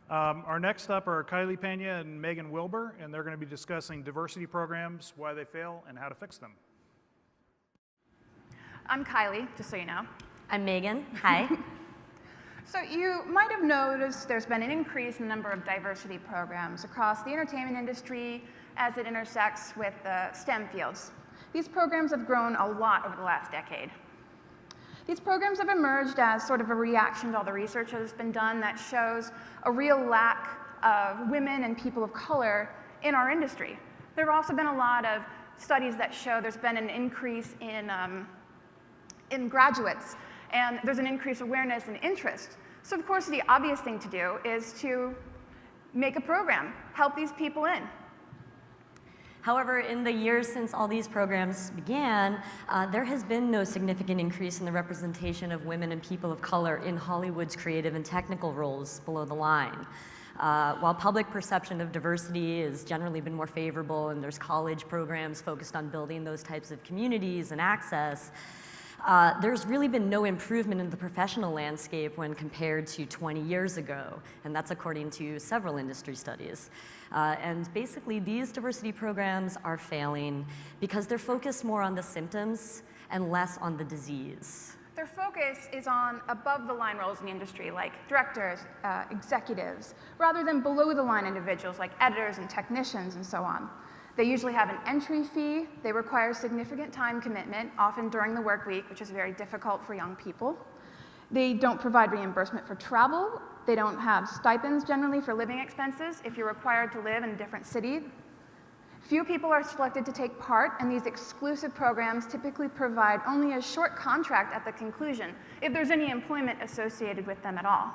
Our next up are Kylie Pena and Megan Wilbur, and they're going to be discussing diversity programs, why they fail, and how to fix them. I'm Kylie, just so you know. I'm Megan. Hi. So you might have noticed there's been an increase in the number of diversity programs across the entertainment industry as it intersects with the STEM fields. These programs have grown a lot over the last decade. These programs have emerged as sort of a reaction to all the research that has been done that shows a real lack of women and people of color in our industry. There have also been a lot of studies that show there's been an increase in graduates, and there's an increased awareness and interest. So of course the obvious thing to do is to make a program, help these people in. However, in the years since all these programs began, there has been no significant increase in the representation of women and people of color in Hollywood's creative and technical roles below the line. While public perception of diversity has generally been more favorable and there's college programs focused on building those types of communities and access, there's really been no improvement in the professional landscape when compared to 20 years ago, and that's according to several industry studies. And basically, these diversity programs are failing because they're focused more on the symptoms and less on the disease. Their focus is on above-the-line roles in the industry, like directors, executives, rather than below-the-line individuals like editors and technicians and so on. They usually have an entry fee. They require significant time commitment, often during the work week, which is very difficult for young people. They don't provide reimbursement for travel. They don't have stipends generally for living expenses if you're required to live in a different city. Few people are selected to take part, and these exclusive programs typically provide only a short contract at the conclusion, if there's any employment associated with them at all.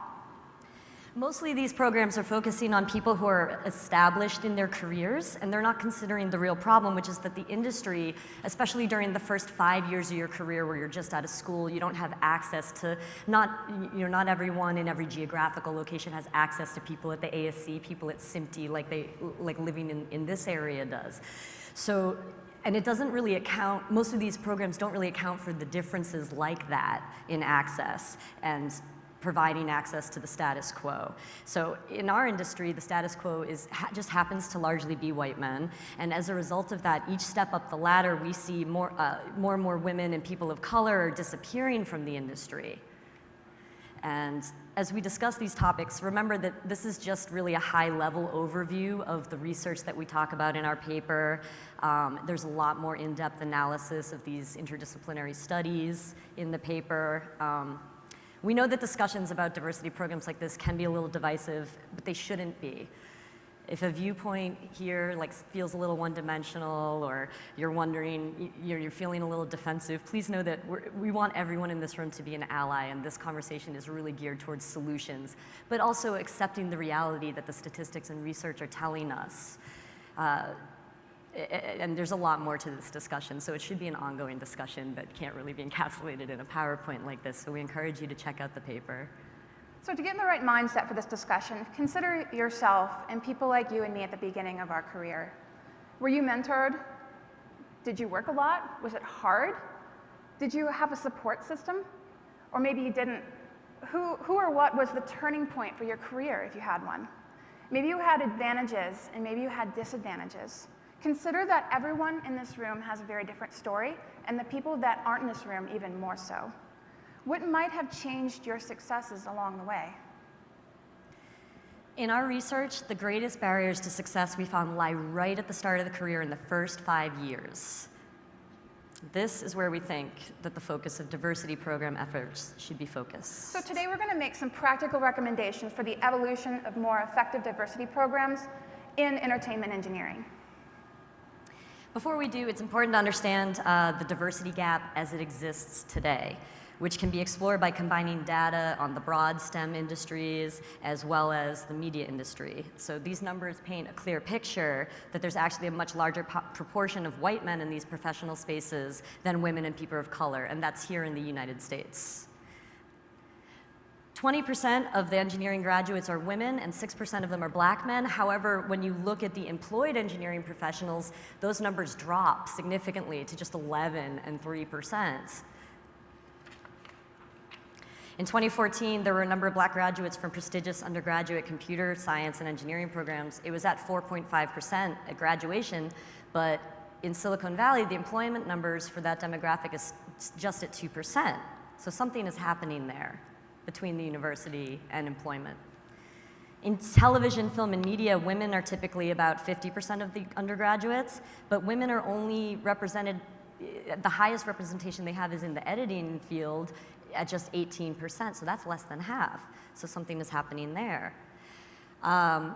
Mostly these programs are focusing on people who are established in their careers, and they're not considering the real problem, which is that the industry, especially during the first 5 years of your career where you're just out of school, you don't have access to, not everyone in every geographical location has access to people at the ASC, people at SMPTE, like living in this area does. So, and it doesn't really account, most of these programs don't really account for the differences like that in access and providing access to the status quo. So in our industry, the status quo just happens to largely be white men, and as a result of that, each step up the ladder, we see more and more women and people of color are disappearing from the industry. And as we discuss these topics, remember that this is just really a high-level overview of the research that we talk about in our paper. There's a lot more in-depth analysis of these interdisciplinary studies in the paper. We know that discussions about diversity programs like this can be a little divisive, but they shouldn't be. If a viewpoint here feels a little one-dimensional, or you're wondering, you're feeling a little defensive, please know that we want everyone in this room to be an ally, and this conversation is really geared towards solutions, but also accepting the reality that the statistics and research are telling us. And there's a lot more to this discussion, so it should be an ongoing discussion that can't really be encapsulated in a PowerPoint like this, so we encourage you to check out the paper. So to get in the right mindset for this discussion, consider yourself and people like you and me at the beginning of our career. Were you mentored? Did you work a lot? Was it hard? Did you have a support system? Or maybe you didn't. Who or what was the turning point for your career if you had one? Maybe you had advantages and maybe you had disadvantages. Consider that everyone in this room has a very different story, and the people that aren't in this room even more so. What might have changed your successes along the way? In our research, the greatest barriers to success we found lie right at the start of the career in the first 5 years. This is where we think that the focus of diversity program efforts should be focused. So today we're going to make some practical recommendations for the evolution of more effective diversity programs in entertainment engineering. Before we do, it's important to understand the diversity gap as it exists today, which can be explored by combining data on the broad STEM industries as well as the media industry. So these numbers paint a clear picture that there's actually a much larger proportion of white men in these professional spaces than women and people of color, and that's here in the United States. 20% of the engineering graduates are women and 6% of them are black men. However, when you look at the employed engineering professionals, those numbers drop significantly to just 11 and 3%. In 2014, there were a number of black graduates from prestigious undergraduate computer science and engineering programs. It was at 4.5% at graduation, but in Silicon Valley, the employment numbers for that demographic is just at 2%. So something is happening there between the university and employment. In television, film, and media, women are typically about 50% of the undergraduates, but women are only represented, the highest representation they have is in the editing field at just 18%, so that's less than half. So something is happening there.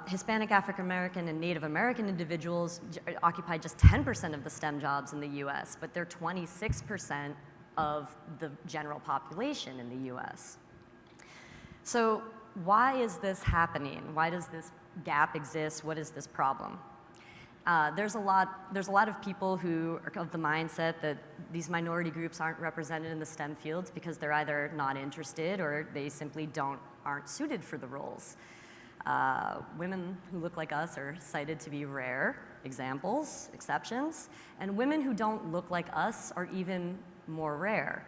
Hispanic, African American, and Native American individuals occupy just 10% of the STEM jobs in the US, but they're 26% of the general population in the US. So why is this happening? Why does this gap exist? What is this problem? There's a lot of people who are of the mindset that these minority groups aren't represented in the STEM fields because they're either not interested or they simply aren't suited for the roles. Women who look like us are cited to be rare examples, exceptions, and women who don't look like us are even more rare.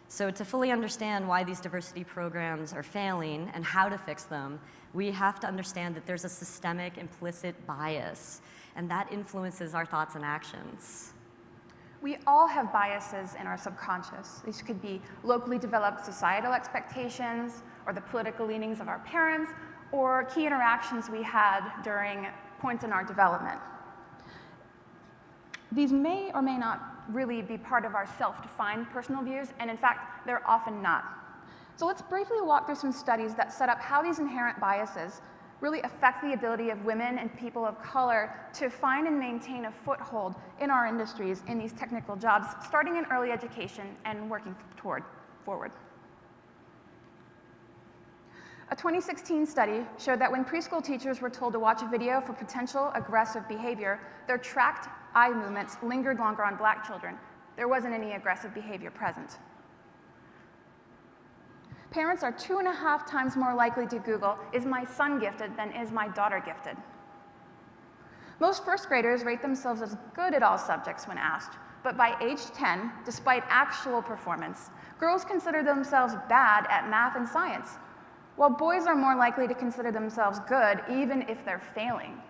So to fully understand why these diversity programs are failing and how to fix them, we have to understand that there's a systemic implicit bias, and that influences our thoughts and actions. We all have biases in our subconscious. These could be locally developed societal expectations, or the political leanings of our parents, or key interactions we had during points in our development. These may or may not really be part of our self-defined personal views, and in fact, they're often not. So let's briefly walk through some studies that set up how these inherent biases really affect the ability of women and people of color to find and maintain a foothold in our industries in these technical jobs, starting in early education and working forward. A 2016 study showed that when preschool teachers were told to watch a video for potential aggressive behavior, their tracked eye movements lingered longer on black children. There wasn't any aggressive behavior present. Parents are 2.5 times more likely to Google, "Is my son gifted?" than "Is my daughter gifted?" Most first graders rate themselves as good at all subjects when asked, but by age 10, despite actual performance, girls consider themselves bad at math and science, while boys are more likely to consider themselves good even if they're failing.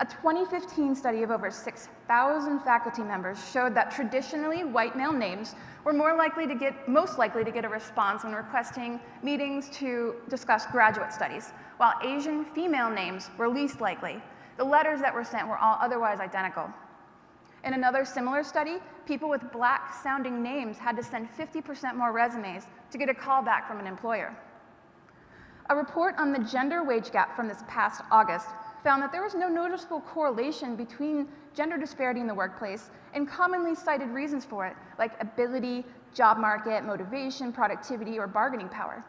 A 2015 study of over 6,000 faculty members showed that traditionally white male names were most likely to get a response when requesting meetings to discuss graduate studies, while Asian female names were least likely. The letters that were sent were all otherwise identical. In another similar study, people with black-sounding names had to send 50% more resumes to get a call back from an employer. A report on the gender wage gap from this past August found that there was no noticeable correlation between gender disparity in the workplace and commonly cited reasons for it, like ability, job market, motivation, productivity, or bargaining power.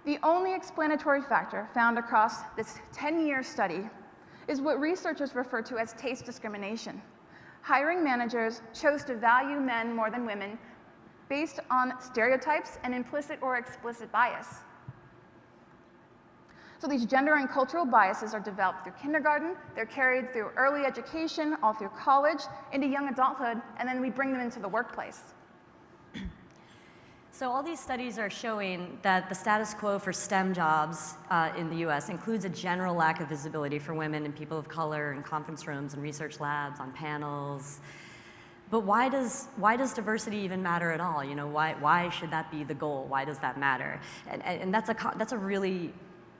The only explanatory factor found across this 10-year study is what researchers refer to as taste discrimination. Hiring managers chose to value men more than women based on stereotypes and implicit or explicit bias. So these gender and cultural biases are developed through kindergarten, they're carried through early education, all through college, into young adulthood, and then we bring them into the workplace. So all these studies are showing that the status quo for STEM jobs in the US includes a general lack of visibility for women and people of color in conference rooms and research labs, on panels. But why does diversity even matter at all? You know, why should that be the goal? Why does that matter? And that's a really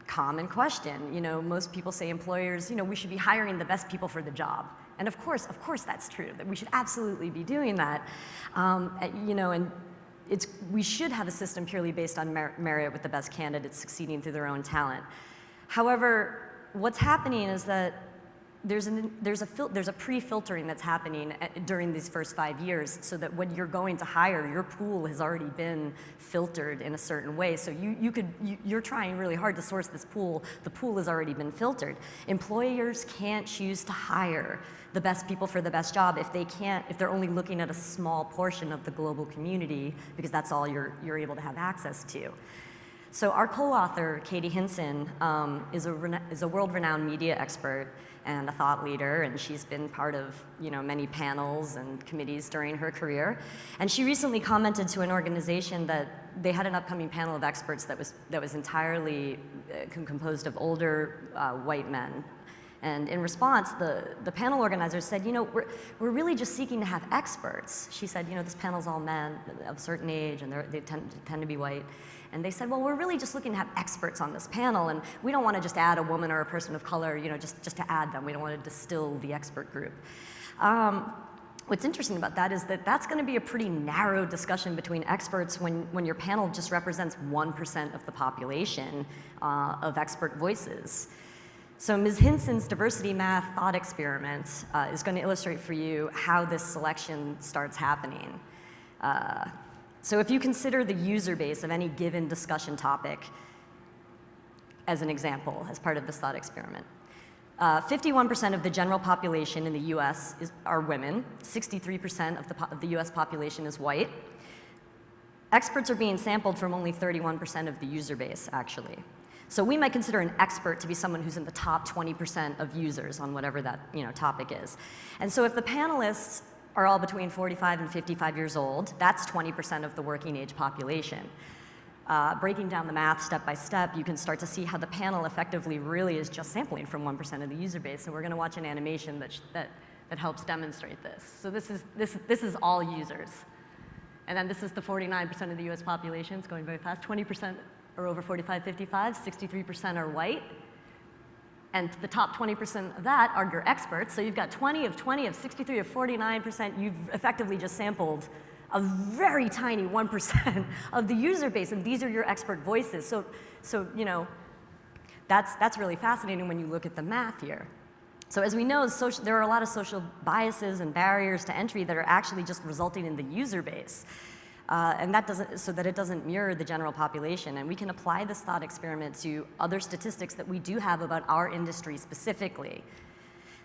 common question. You know, most people say employers, you know, we should be hiring the best people for the job. And of course that's true, that we should absolutely be doing that. You know, and we should have a system purely based on merit with the best candidates succeeding through their own talent. However, what's happening is that there's a pre-filtering that's happening during these first 5 years, so that when you're going to hire, your pool has already been filtered in a certain way. So you're trying really hard to source this pool. The pool has already been filtered. Employers can't choose to hire the best people for the best job if they're only looking at a small portion of the global community, because that's all you're able to have access to. So our co-author, Katie Hinson, is a world-renowned media expert and a thought leader, and she's been part of many panels and committees during her career. And she recently commented to an organization that they had an upcoming panel of experts that was entirely composed of older white men. And in response, the panel organizers said, we're really just seeking to have experts. She said, this panel's all men of a certain age, and they tend to be white. And they said, well, we're really just looking to have experts on this panel, and we don't want to just add a woman or a person of color, just to add them. We don't want to distill the expert group. What's interesting about that is that that's going to be a pretty narrow discussion between experts when your panel just represents 1% of the population of expert voices. So Ms. Hinson's diversity math thought experiment is going to illustrate for you how this selection starts happening. So if you consider the user base of any given discussion topic as an example, as part of this thought experiment, 51% of the general population in the US are women, 63% of the US population is white. Experts are being sampled from only 31% of the user base, actually. So we might consider an expert to be someone who's in the top 20% of users on whatever that topic is. And so if the panelists are all between 45 and 55 years old, that's 20% of the working age population. Breaking down the math step by step, you can start to see how the panel effectively really is just sampling from 1% of the user base. And we're going to watch an animation that helps demonstrate this. So this is all users. And then this is the 49% of the US population. It's going very fast. 20% are over 45, 55, 63% are white. And the top 20% of that are your experts. So you've got 20 of 63 of 49%. You've effectively just sampled a very tiny 1% of the user base, and these are your expert voices. So that's really fascinating when you look at the math here. So as we know, there are a lot of social biases and barriers to entry that are actually just resulting in the user base. And so that it doesn't mirror the general population. And we can apply this thought experiment to other statistics that we do have about our industry specifically.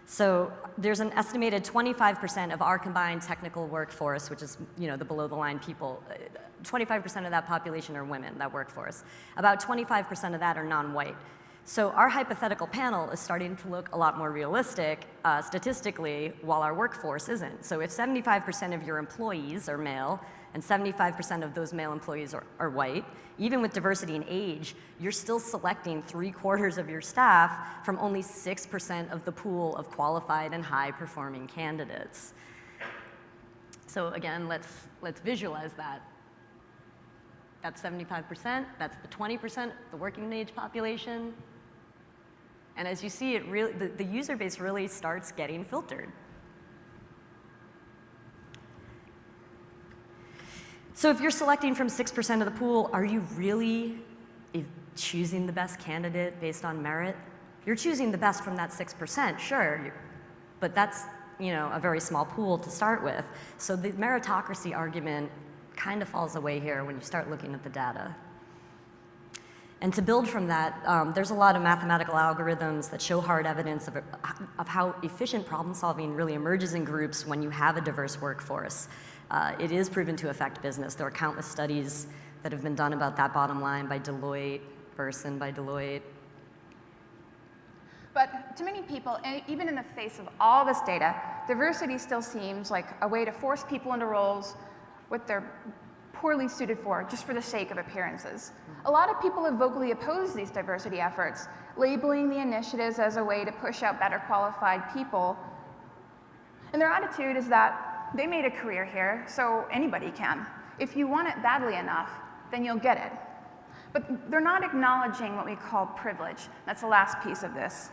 So there's an estimated 25% of our combined technical workforce, which is the below the line people, 25% of that population are women, that workforce. About 25% of that are non-white. So our hypothetical panel is starting to look a lot more realistic statistically, while our workforce isn't. So if 75% of your employees are male, and 75% of those male employees are white, even with diversity in age, you're still selecting 3/4 of your staff from only 6% of the pool of qualified and high-performing candidates. So again, let's visualize that. That's 75%, that's the 20%, the working age population. And as you see, the user base really starts getting filtered. So if you're selecting from 6% of the pool, are you really choosing the best candidate based on merit? You're choosing the best from that 6%, sure, but that's a very small pool to start with. So the meritocracy argument kind of falls away here when you start looking at the data. And to build from that, there's a lot of mathematical algorithms that show hard evidence of how efficient problem solving really emerges in groups when you have a diverse workforce. It is proven to affect business. There are countless studies that have been done about that bottom line by Deloitte, Burson by Deloitte. But to many people, even in the face of all this data, diversity still seems like a way to force people into roles what they're poorly suited for, just for the sake of appearances. A lot of people have vocally opposed these diversity efforts, labeling the initiatives as a way to push out better qualified people. And their attitude is that they made a career here, so anybody can. If you want it badly enough, then you'll get it. But they're not acknowledging what we call privilege. That's the last piece of this.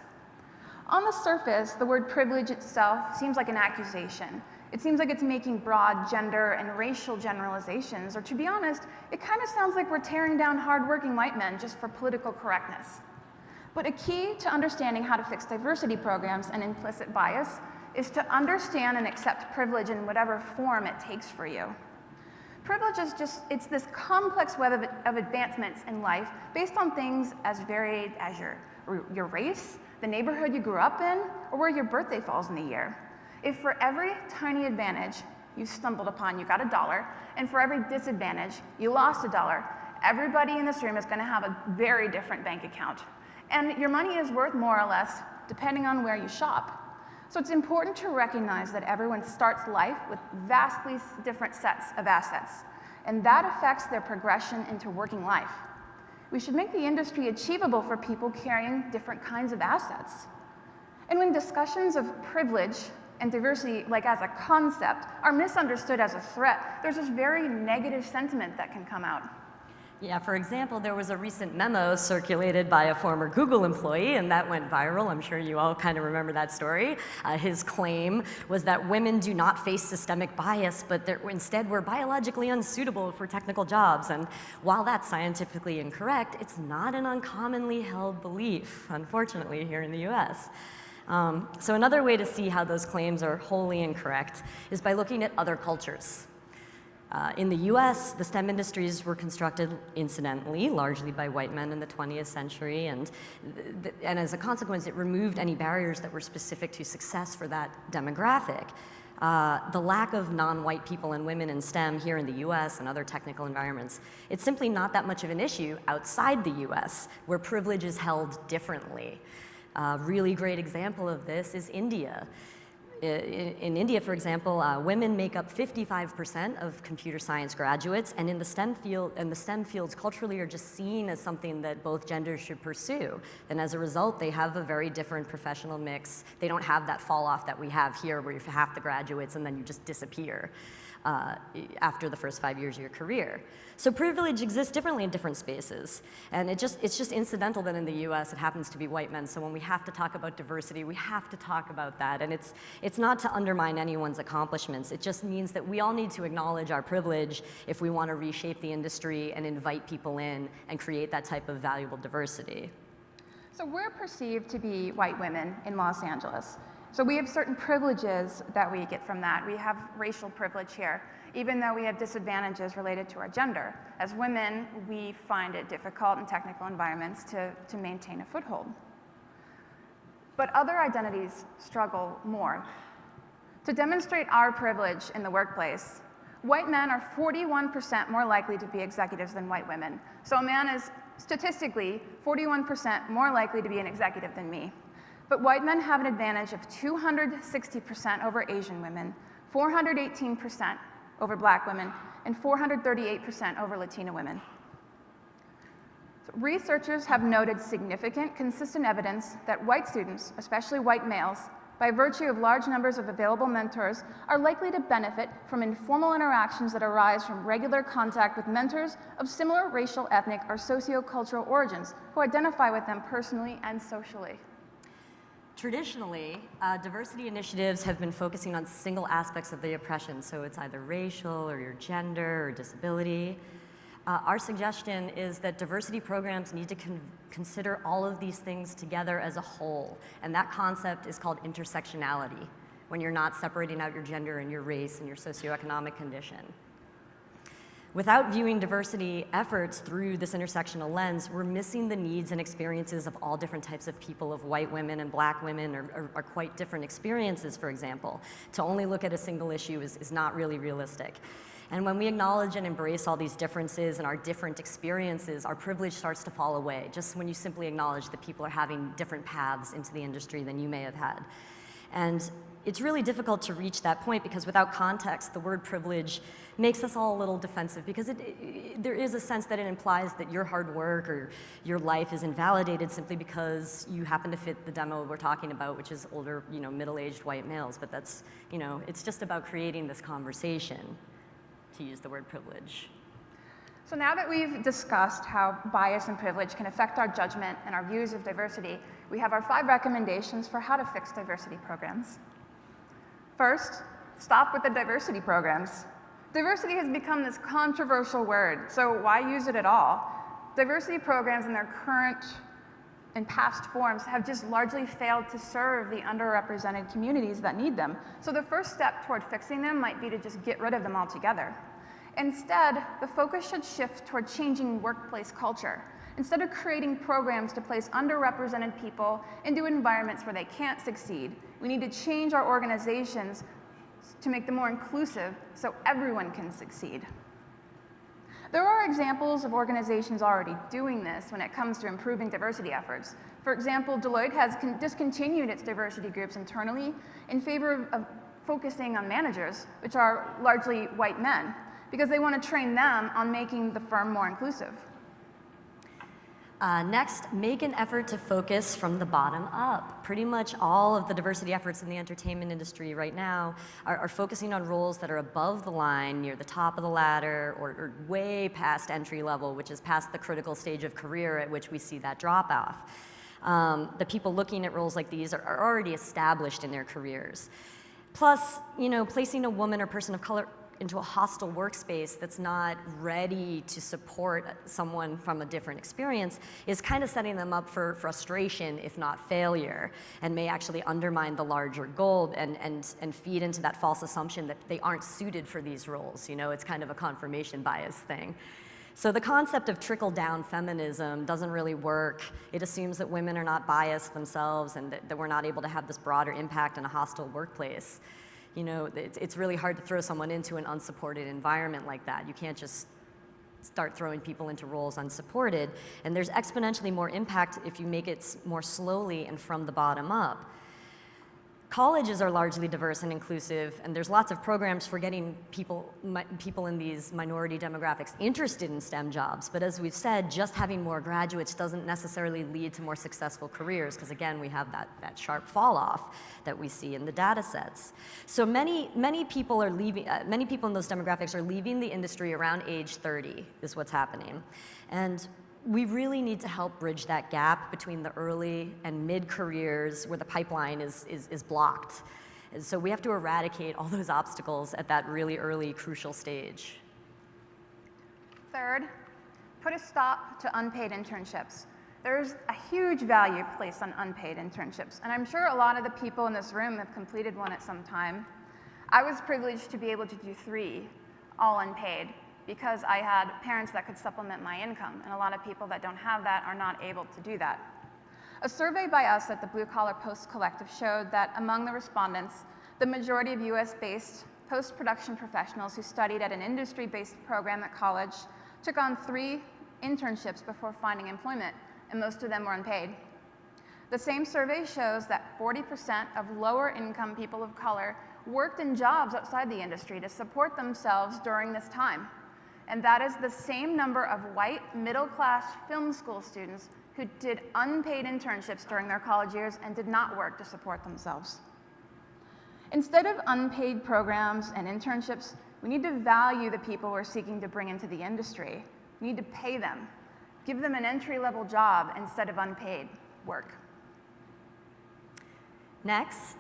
On the surface, the word privilege itself seems like an accusation. It seems like it's making broad gender and racial generalizations, or to be honest, it kind of sounds like we're tearing down hardworking white men just for political correctness. But a key to understanding how to fix diversity programs and implicit bias is to understand and accept privilege in whatever form it takes for you. Privilege is it's this complex web of advancements in life based on things as varied as your race, the neighborhood you grew up in, or where your birthday falls in the year. If for every tiny advantage you stumbled upon, you got $1, and for every disadvantage, you lost $1, everybody in this room is going to have a very different bank account. And your money is worth more or less depending on where you shop. So it's important to recognize that everyone starts life with vastly different sets of assets, and that affects their progression into working life. We should make the industry achievable for people carrying different kinds of assets. And when discussions of privilege and diversity, like as a concept, are misunderstood as a threat, there's this very negative sentiment that can come out. Yeah, for example, there was a recent memo circulated by a former Google employee, and that went viral. I'm sure you all kind of remember that story. His claim was that women do not face systemic bias, but instead we're biologically unsuitable for technical jobs. And while that's scientifically incorrect, it's not an uncommonly held belief, unfortunately, here in the US. So another way to see how those claims are wholly incorrect is by looking at other cultures. In the US, the STEM industries were constructed incidentally, largely by white men in the 20th century, and as a consequence, it removed any barriers that were specific to success for that demographic. The lack of non-white people and women in STEM here in the US and other technical environments, it's simply not that much of an issue outside the US, where privilege is held differently. A really great example of this is India. In India, for example, women make up 55% of computer science graduates, and in the STEM fields culturally are just seen as something that both genders should pursue. And as a result, they have a very different professional mix. They don't have that fall off that we have here, where you have half the graduates and then you just disappear after the first 5 years of your career. So privilege exists differently in different spaces, and it's just incidental that in the US it happens to be white men. So when we have to talk about diversity, we have to talk about that, and it's not to undermine anyone's accomplishments. It just means that we all need to acknowledge our privilege if we want to reshape the industry and invite people in and create that type of valuable diversity. So we're perceived to be white women in Los Angeles. So we have certain privileges that we get from that. We have racial privilege here, even though we have disadvantages related to our gender. As women, we find it difficult in technical environments to maintain a foothold. But other identities struggle more. To demonstrate our privilege in the workplace, white men are 41% more likely to be executives than white women. So a man is statistically 41% more likely to be an executive than me. But white men have an advantage of 260% over Asian women, 418% over black women, and 438% over Latina women. So researchers have noted significant, consistent evidence that white students, especially white males, by virtue of large numbers of available mentors, are likely to benefit from informal interactions that arise from regular contact with mentors of similar racial, ethnic, or sociocultural origins who identify with them personally and socially. Traditionally, diversity initiatives have been focusing on single aspects of the oppression, so it's either racial or your gender or disability. Our suggestion is that diversity programs need to consider all of these things together as a whole, and that concept is called intersectionality, when you're not separating out your gender and your race and your socioeconomic condition. Without viewing diversity efforts through this intersectional lens, we're missing the needs and experiences of all different types of people, of white women and black women, are quite different experiences, for example. To only look at a single issue is not really realistic. And when we acknowledge and embrace all these differences and our different experiences, our privilege starts to fall away, just when you simply acknowledge that people are having different paths into the industry than you may have had. And it's really difficult to reach that point because without context, the word privilege makes us all a little defensive because there is a sense that it implies that your hard work or your life is invalidated simply because you happen to fit the demo we're talking about, which is older, middle-aged white males. But that's, it's just about creating this conversation, to use the word privilege. So now that we've discussed how bias and privilege can affect our judgment and our views of diversity, we have our 5 recommendations for how to fix diversity programs. First, stop with the diversity programs. Diversity has become this controversial word, so why use it at all? Diversity programs in their current and past forms have just largely failed to serve the underrepresented communities that need them. So the first step toward fixing them might be to just get rid of them altogether. Instead, the focus should shift toward changing workplace culture. Instead of creating programs to place underrepresented people into environments where they can't succeed, we need to change our organizations to make them more inclusive so everyone can succeed. There are examples of organizations already doing this when it comes to improving diversity efforts. For example, Deloitte has discontinued its diversity groups internally in favor of focusing on managers, which are largely white men, because they want to train them on making the firm more inclusive. Next, make an effort to focus from the bottom up. Pretty much all of the diversity efforts in the entertainment industry right now are focusing on roles that are above the line, near the top of the ladder, or way past entry level, which is past the critical stage of career at which we see that drop off. The people looking at roles like these are already established in their careers. Plus, placing a woman or person of color into a hostile workspace that's not ready to support someone from a different experience is kind of setting them up for frustration, if not failure, and may actually undermine the larger goal and feed into that false assumption that they aren't suited for these roles. It's kind of a confirmation bias thing. So the concept of trickle-down feminism doesn't really work. It assumes that women are not biased themselves and that we're not able to have this broader impact in a hostile workplace. It's really hard to throw someone into an unsupported environment like that. You can't just start throwing people into roles unsupported, and there's exponentially more impact if you make it more slowly and from the bottom up. Colleges are largely diverse and inclusive, and there's lots of programs for getting people in these minority demographics interested in STEM jobs. But as we've said, just having more graduates doesn't necessarily lead to more successful careers, because again, we have that sharp fall off that we see in the data sets. So many people are leaving. Many people in those demographics are leaving the industry around age 30, is what's happening, and we really need to help bridge that gap between the early and mid-careers where the pipeline is blocked. And so we have to eradicate all those obstacles at that really early, crucial stage. Third, put a stop to unpaid internships. There's a huge value placed on unpaid internships, and I'm sure a lot of the people in this room have completed one at some time. I was privileged to be able to do 3, all unpaid, because I had parents that could supplement my income, and a lot of people that don't have that are not able to do that. A survey by us at the Blue Collar Post Collective showed that among the respondents, the majority of US-based post-production professionals who studied at an industry-based program at college took on 3 internships before finding employment, and most of them were unpaid. The same survey shows that 40% of lower-income people of color worked in jobs outside the industry to support themselves during this time. And that is the same number of white, middle-class film school students who did unpaid internships during their college years and did not work to support themselves. Instead of unpaid programs and internships, we need to value the people we're seeking to bring into the industry. We need to pay them. Give them an entry-level job instead of unpaid work. Next,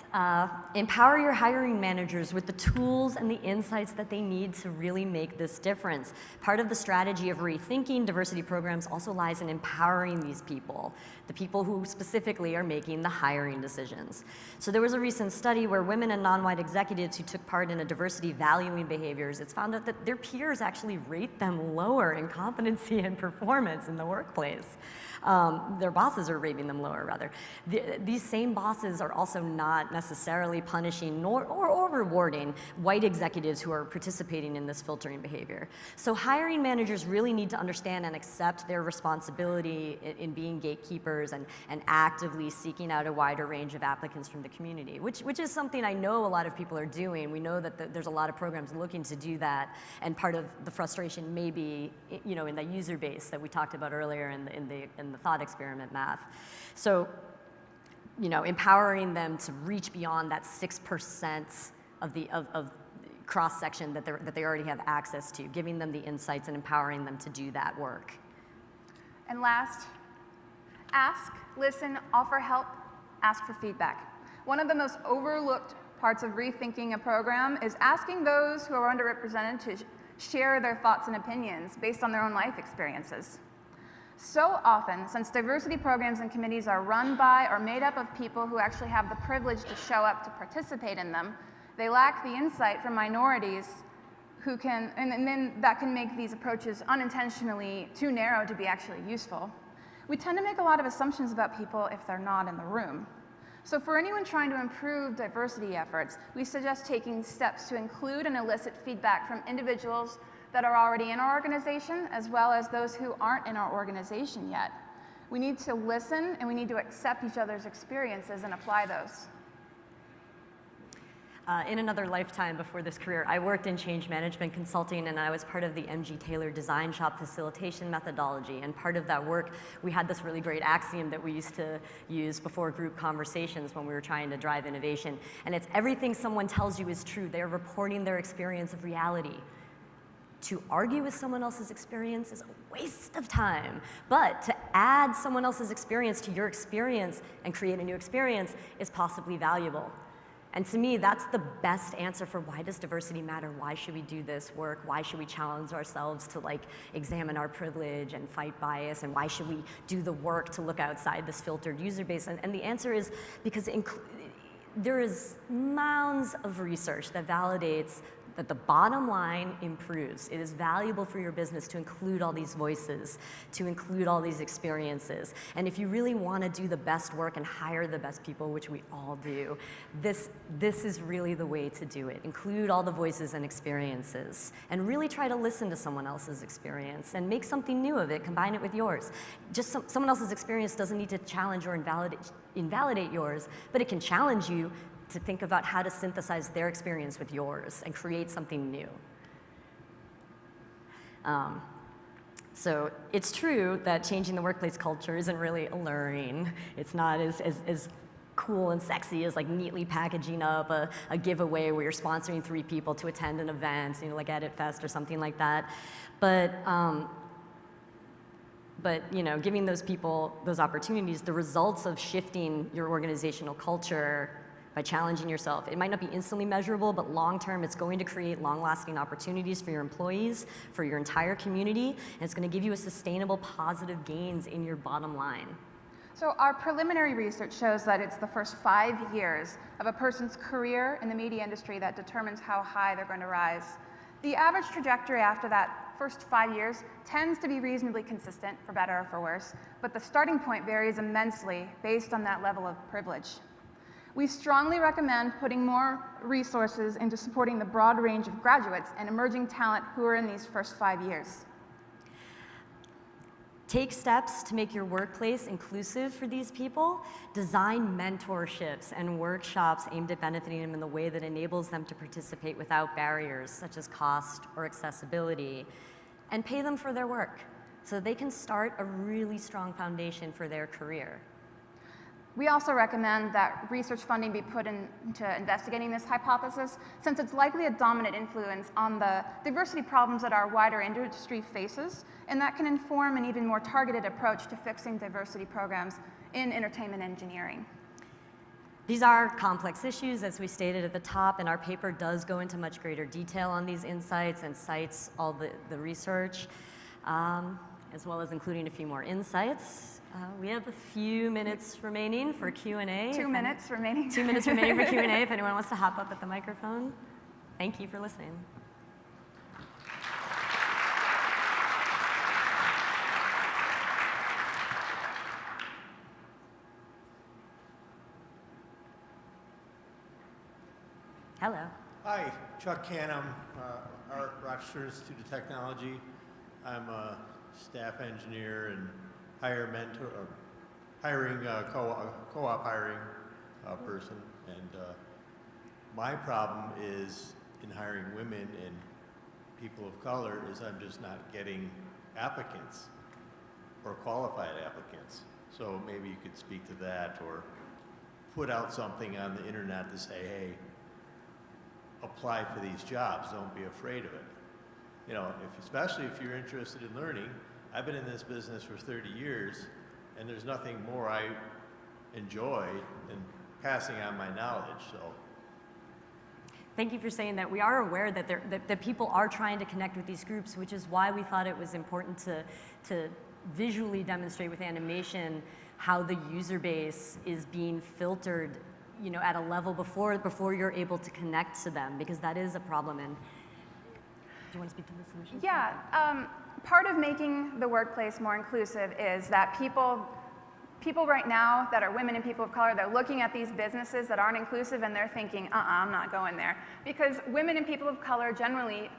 empower your hiring managers with the tools and the insights that they need to really make this difference. Part of the strategy of rethinking diversity programs also lies in empowering these people, the people who specifically are making the hiring decisions. So there was a recent study where women and non-white executives who took part in a diversity valuing behaviors, it's found out that their peers actually rate them lower in competency and performance in the workplace. Their bosses are rating them lower, rather. These same bosses are also not necessarily punishing or rewarding white executives who are participating in this filtering behavior. So hiring managers really need to understand and accept their responsibility in being gatekeepers and actively seeking out a wider range of applicants from the community, which is something I know a lot of people are doing. We know that there's a lot of programs looking to do that, and part of the frustration may be, in the user base that we talked about earlier in the thought experiment math. So, empowering them to reach beyond that 6% of cross-section that they already have access to, giving them the insights and empowering them to do that work. And last, ask, listen, offer help, ask for feedback. One of the most overlooked parts of rethinking a program is asking those who are underrepresented to share their thoughts and opinions based on their own life experiences. So often, since diversity programs and committees are run by or made up of people who actually have the privilege to show up to participate in them, they lack the insight from minorities who can, and then that can make these approaches unintentionally too narrow to be actually useful. We tend to make a lot of assumptions about people if they're not in the room. So for anyone trying to improve diversity efforts, we suggest taking steps to include and elicit feedback from individuals that are already in our organization, as well as those who aren't in our organization yet. We need to listen and we need to accept each other's experiences and apply those. In another lifetime before this career, I worked in change management consulting, and I was part of the MG Taylor Design Shop facilitation methodology. And part of that work, we had this really great axiom that we used to use before group conversations when we were trying to drive innovation. And it's everything someone tells you is true. They're reporting their experience of reality. To argue with someone else's experience is a waste of time. But to add someone else's experience to your experience and create a new experience is possibly valuable. And to me, that's the best answer for why does diversity matter? Why should we do this work? Why should we challenge ourselves to examine our privilege and fight bias? And why should we do the work to look outside this filtered user base? And the answer is because there is mounds of research that validates that the bottom line improves. It is valuable for your business to include all these voices, to include all these experiences. And if you really want to do the best work and hire the best people, which we all do, this is really the way to do it. Include all the voices and experiences, and really try to listen to someone else's experience and make something new of it, combine it with yours. Just someone else's experience doesn't need to challenge or invalidate yours, but it can challenge you to think about how to synthesize their experience with yours and create something new. So it's true that changing the workplace culture isn't really alluring. It's not as cool and sexy as neatly packaging up a giveaway where you're sponsoring 3 people to attend an event, like Edit Fest or something like that. But giving those people those opportunities, the results of shifting your organizational culture by challenging yourself. It might not be instantly measurable, but long-term, it's going to create long-lasting opportunities for your employees, for your entire community, and it's going to give you a sustainable, positive gains in your bottom line. So our preliminary research shows that it's the first 5 years of a person's career in the media industry that determines how high they're going to rise. The average trajectory after that first 5 years tends to be reasonably consistent, for better or for worse, but the starting point varies immensely based on that level of privilege. We strongly recommend putting more resources into supporting the broad range of graduates and emerging talent who are in these first 5 years. Take steps to make your workplace inclusive for these people. Design mentorships and workshops aimed at benefiting them in the way that enables them to participate without barriers, such as cost or accessibility, and pay them for their work so they can start a really strong foundation for their career. We also recommend that research funding be put into investigating this hypothesis, since it's likely a dominant influence on the diversity problems that our wider industry faces, and that can inform an even more targeted approach to fixing diversity programs in entertainment engineering. These are complex issues, as we stated at the top, and our paper does go into much greater detail on these insights and cites all the research, as well as including a few more insights. We have a few minutes remaining for Q&A. 2 minutes remaining. 2 minutes remaining for Q&A if anyone wants to hop up at the microphone. Thank you for listening. Hello. Hi, Chuck Canham, Rochester Institute of Technology. I'm a staff engineer and co-op hiring person, and my problem is in hiring women and people of color is I'm just not getting applicants or qualified applicants. So maybe you could speak to that or put out something on the internet to say, hey, apply for these jobs, don't be afraid of it. Especially if you're interested in learning. I've been in this business for 30 years, and there's nothing more I enjoy than passing on my knowledge. So, thank you for saying that. We are aware that that people are trying to connect with these groups, which is why we thought it was important to visually demonstrate with animation how the user base is being filtered, at a level before you're able to connect to them, because that is a problem. And do you want to speak to the solution? Yeah. Part of making the workplace more inclusive is that people right now that are women and people of color, they're looking at these businesses that aren't inclusive and they're thinking, I'm not going there. Because women and people of color generally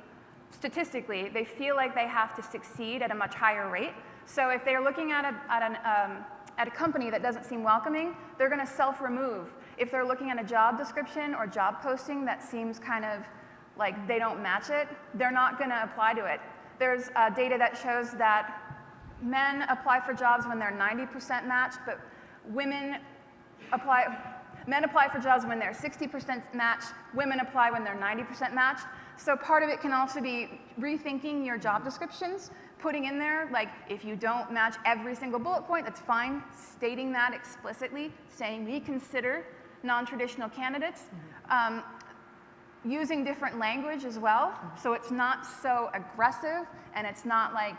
statistically, they feel like they have to succeed at a much higher rate. So if they're looking at a company that doesn't seem welcoming, they're going to self-remove. If they're looking at a job description or job posting that seems kind of like they don't match it, they're not going to apply to it. There's data that shows that men apply for jobs when they're 90% matched, but men apply for jobs when they're 60% matched, women apply when they're 90% matched. So part of it can also be rethinking your job descriptions, putting in there, like, if you don't match every single bullet point, that's fine, stating that explicitly, saying we consider non-traditional candidates, using different language as well, so it's not so aggressive, and it's not like,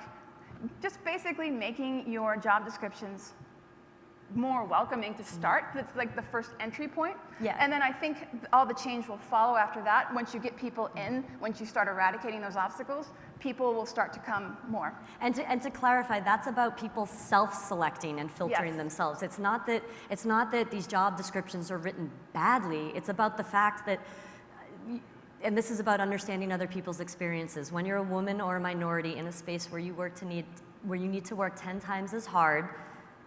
just basically making your job descriptions more welcoming to start. That's like the first entry point. Yeah. And then I think all the change will follow after that. Once you get people in, once you start eradicating those obstacles, people will start to come more. And to clarify, that's about people self-selecting and filtering themselves. It's not that these job descriptions are written badly. It's about the fact that, and this is about understanding other people's experiences. When you're a woman or a minority in a space where you need to work 10 times as hard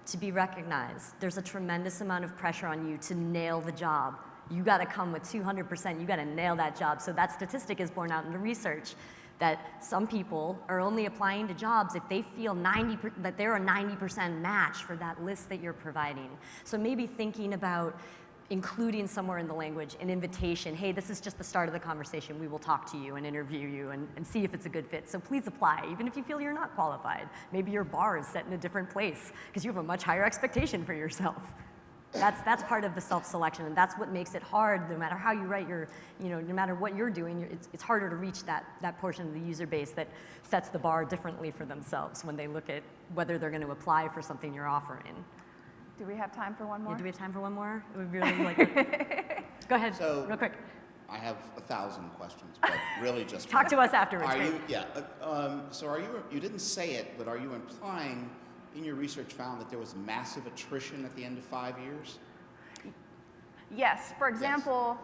to be recognized, there's a tremendous amount of pressure on you to nail the job. You got to come with 200%, you got to nail that job. So that statistic is borne out in the research that some people are only applying to jobs if they feel that they're a 90% match for that list that you're providing. So maybe thinking about including somewhere in the language an invitation, hey, this is just the start of the conversation, we will talk to you and interview you and see if it's a good fit. So please apply, even if you feel you're not qualified. Maybe your bar is set in a different place because you have a much higher expectation for yourself. That's part of the self-selection, and that's what makes it hard. No matter how you write no matter what you're doing, it's harder to reach that portion of the user base that sets the bar differently for themselves when they look at whether they're going to apply for something you're offering. Do we have time for one more? Yeah, do we have time for one more? It would really like it. Go ahead, So, real quick. I have 1,000 questions, but really just Talk to us afterwards. Are great. you? Yeah. So are you didn't say it, but are you implying in your research found that there was massive attrition at the end of 5 years? Yes. For example,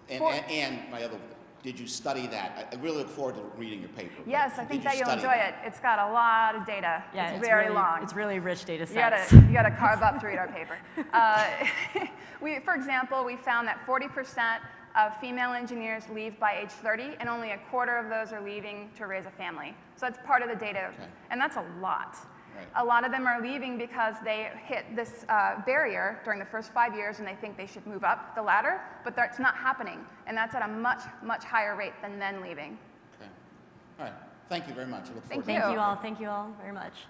And my other, did you study that? I really look forward to reading your paper. yes, I Did think you that you'll study enjoy it. It's got a lot of data. Yeah, it's very really, long. It's really rich data You sets. gotta carve up to read our paper. For example, we found that 40% of female engineers leave by age 30, and only a quarter of those are leaving to raise a family. So that's part of the data, Okay. and that's a lot. Right. A lot of them are leaving because they hit this barrier during the first 5 years, and they think they should move up the ladder, but that's not happening, and that's at a much, much higher rate than then leaving. Okay. All right. Thank you very much. I look forward to Thank Thank you all very much.